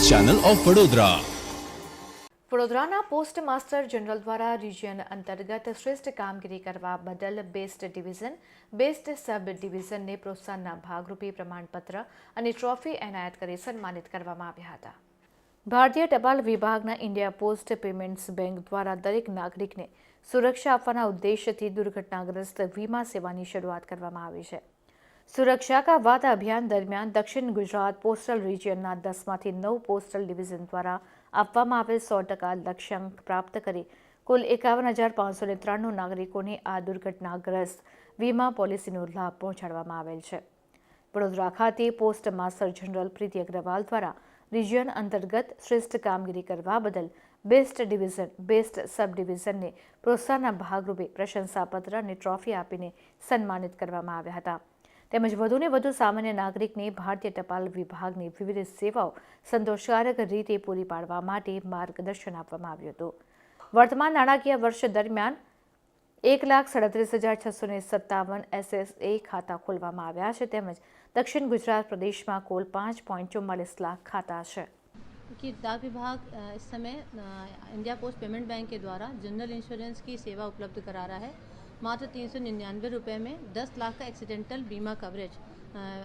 Channel of Vadodara. વડોદરાના post master general દ્વારા region અંતર્ગત શ્રેષ્ઠ કામગીરી કરવા બદલ બેસ્ટ ડિવિઝન, બેસ્ટ સબ ડિવિઝનને પ્રોત્સાહનના ભાગરૂપે પ્રમાણપત્ર અને ટ્રોફી એનાયત કરી સન્માનિત કરવામાં આવ્યા હતા। ભારતીય ટપાલ વિભાગના ઇન્ડિયા પોસ્ટ પેમેન્ટ્સ બેંક દ્વારા દરેક નાગરિકને સુરક્ષા આપવાના ઉદ્દેશ્યથી દુર્ઘટનાગ્રસ્ત વીમા સેવાની શરૂઆત કરવામાં આવી છે। सुरक्षा का वादा अभियान दरमियान दक्षिण गुजरात पोस्टल रीजनना 10માંથી 9 पोस्टल डिविजन द्वारा આપવામાં આવેલ 100% લક્ષ્યાંક પ્રાપ્ત કરી કુલ 51,593 નાગરિકોને આ દુર્ઘટનાગ્રસ્ત વીમા પોલિસીનો લાભ પહોંચાડવામાં આવેલ છે। વડોદરા ખાતે પોસ્ટ માસ્ટર જનરલ પ્રીતિ અગ્રવાલ દ્વારા રિજિયન અંતર્ગત શ્રેષ્ઠ કામગીરી કરવા બદલ બેસ્ટ ડિવિઝન, બેસ્ટ સબ ડિવિઝનને પ્રોત્સાહનના ભાગરૂપે પ્રશંસાપત્ર અને ટ્રોફી આપીને સન્માનિત કરવામાં આવ્યા હતા। તેમજ વધુને વધુ સામાન્ય નાગરિકને ભારતીય ટપાલ વિભાગની વિવિધ સેવાઓ સંતોષકારક રીતે પૂરી પાડવા માટે માર્ગદર્શન આપવામાં આવ્યું હતું। વર્તમાન નાણાકીય વર્ષ દરમિયાન 1,37,657 SSA ખાતા ખોલવામાં આવ્યા છે। તેમજ દક્ષિણ ગુજરાત પ્રદેશમાં કુલ 5.44 લાખ ખાતા છે। कि डाक विभाग इस समय इंडिया पोस्ट पेमेंट बैंक के द्वारा जनरल इंश्योरेंस की सेवा उपलब्ध करा रहा है। मात्र 399 रुपये में 10 लाख का एक्सीडेंटल बीमा कवरेज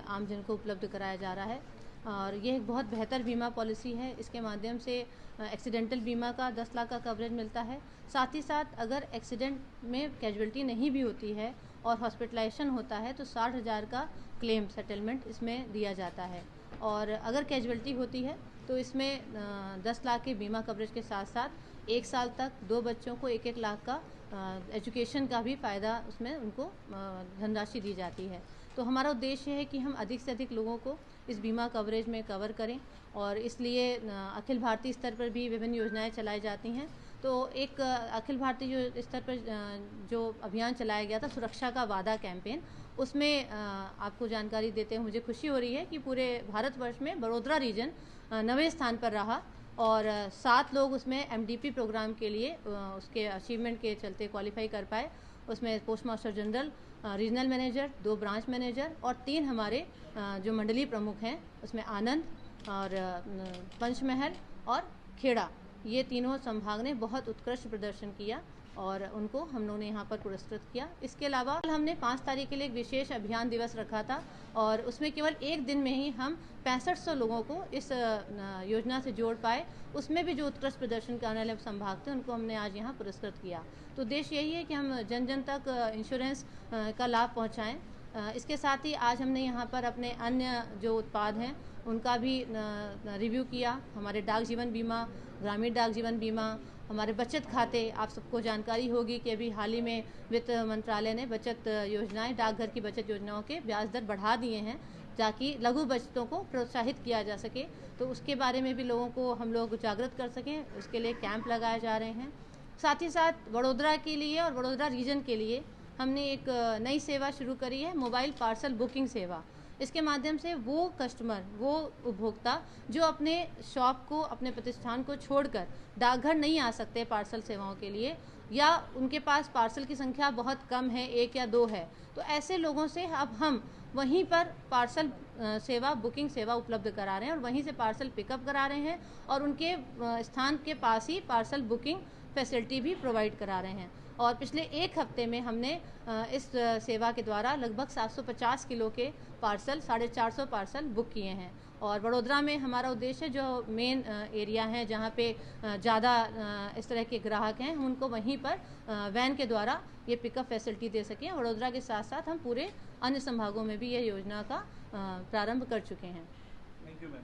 आम जन को उपलब्ध कराया जा रहा है और ये एक बहुत बेहतर बीमा पॉलिसी है। इसके माध्यम से एक्सीडेंटल बीमा का 10 लाख का कवरेज मिलता है। साथ ही साथ अगर एक्सीडेंट में कैजुअल्टी नहीं भी होती है और हॉस्पिटलाइजेशन होता है तो 60,000 का क्लेम सेटलमेंट इसमें दिया जाता है। और अगर कैजुअल्टी होती है तो इसमें 10 लाख के बीमा कवरेज के साथ साथ 1 साल तक 2 बच्चों को 1-1 लाख का एजुकेशन का भी फ़ायदा उसमें उनको धनराशि दी जाती है। तो हमारा उद्देश्य है कि हम अधिक से अधिक लोगों को इस बीमा कवरेज में कवर करें और इसलिए अखिल भारतीय स्तर पर भी विभिन्न योजनाएं चलाई जाती हैं। तो एक अखिल भारतीय स्तर पर जो अभियान चलाया गया था सुरक्षा का वादा कैंपेन, उसमें आपको जानकारी देते हुए मुझे खुशी हो रही है कि पूरे भारतवर्ष में बड़ोदरा रीजन 9वें स्थान पर रहा और 7 लोग उसमें MDP प्रोग्राम के लिए उसके अचीवमेंट के चलते क्वालिफाई कर पाए। उसमें post master general, regional manager, 2 branch manager और 3 हमारे जो मंडलीय प्रमुख हैं उसमें आनंद और पंचमहल और खेड़ा, ये तीनों संभाग ने बहुत उत्कृष्ट प्रदर्शन किया और उनको हम लोगों ने यहाँ पर पुरस्कृत किया। इसके अलावा हमने 5 तारीख के लिए एक विशेष अभियान दिवस रखा था और उसमें केवल एक दिन में ही हम 6500 लोगों को इस योजना से जोड़ पाए। उसमें भी जो उत्कृष्ट प्रदर्शन करने वाले संभाग थे उनको हमने आज यहाँ पुरस्कृत किया। तो उद्देश्य यही है कि हम जन जन तक इंश्योरेंस का लाभ पहुँचाएँ। इसके साथ ही आज हमने यहाँ पर अपने अन्य जो उत्पाद हैं उनका भी रिव्यू किया। हमारे डाक जीवन बीमा, ग्रामीण डाक जीवन बीमा, हमारे बचत खाते, आप सबको जानकारी होगी कि अभी हाल ही में वित्त मंत्रालय ने बचत योजनाएं, डाकघर की बचत योजनाओं के ब्याज दर बढ़ा दिए हैं ताकि लघु बचतों को प्रोत्साहित किया जा सके। तो उसके बारे में भी लोगों को हम लोग जागृत कर सकें, उसके लिए कैंप लगाए जा रहे हैं। साथ ही साथ वडोदरा के लिए और वडोदरा रीजन के लिए हमने एक नई सेवा शुरू करी है, मोबाइल पार्सल बुकिंग सेवा। इसके माध्यम से वो कस्टमर, वो उपभोक्ता जो अपने शॉप को, अपने प्रतिष्ठान को छोड़कर डाकघर नहीं आ सकते पार्सल सेवाओं के लिए या उनके पास पार्सल की संख्या बहुत कम है, 1 या 2 है, तो ऐसे लोगों से अब हम वहीं पर पार्सल सेवा, बुकिंग सेवा उपलब्ध करा रहे हैं और वहीं से पार्सल पिकअप करा रहे हैं और उनके स्थान के पास ही पार्सल बुकिंग फैसिलिटी भी प्रोवाइड करा रहे हैं। और पिछले 1 हफ्ते में हमने इस सेवा के द्वारा लगभग 750 किलो के पार्सल, 450 पार्सल बुक किए हैं। और वडोदरा में हमारा उद्देश्य जो मेन एरिया है जहाँ पे ज़्यादा इस तरह के ग्राहक हैं, हम उनको वहीं पर वैन के द्वारा ये पिकअप फैसिलिटी दे सकें। वडोदरा के साथ साथ हम पूरे अन्य संभागों में भी ये योजना का प्रारंभ कर चुके हैं। Thank you ma'am.